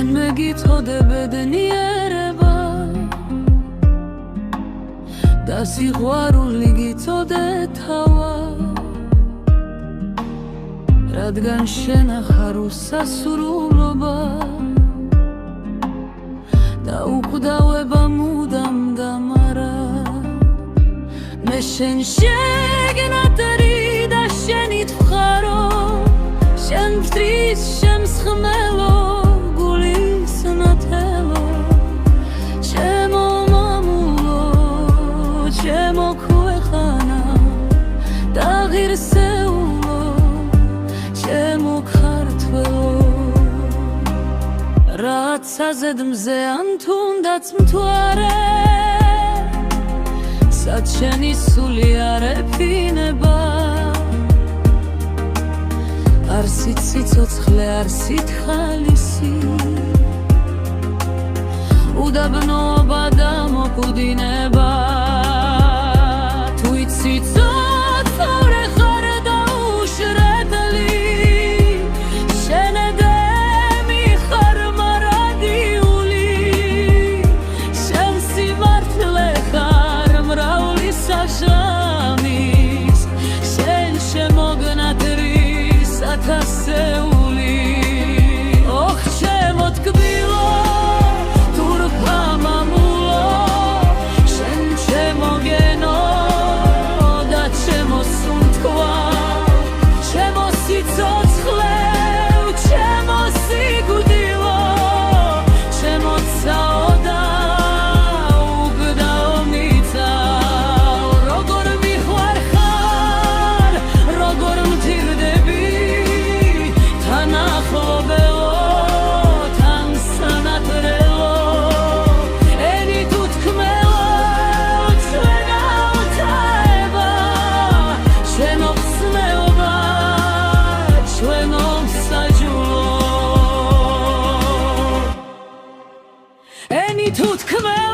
შენ მეგიწოდე ბედნიერება და სიყვარული გიწოდე თავა რადგან შენ ახარ უსასრულობა და უკვდავება მუდამ დამარა მე შენ შეგნატერი და შენი თქვარო შენ ვთრის შემსხმელო გულის ნათელო ჩემო მამულო ჩემო ქვეყანა და ღირსეულო ჩემო ქართველო რაც აზედმზე ან თუნდაც მთვარე სად შენი სული არ ეფინება არსით სიცოცხლე არსით ხალისი უდაბნობა და მოკვდინება თუ იცი ცოცხლე ხარ და უშრედლი შენ ედემი ხარ მარადიული შენ სიმართლე ხარ მრავლი საშამის შენ შემოგნატრი ათასეული ოხ ჩემო თკბილო თურქა მამულო შენ ჩემო გენო და ჩემო სუნთქვა ჩემო სიცოცხლე ჩემო სიკვდილო ჩემო ცაოდა უგდაო მიწაო როგორ მიხვარხარ როგორ მძირდები Any tooth come out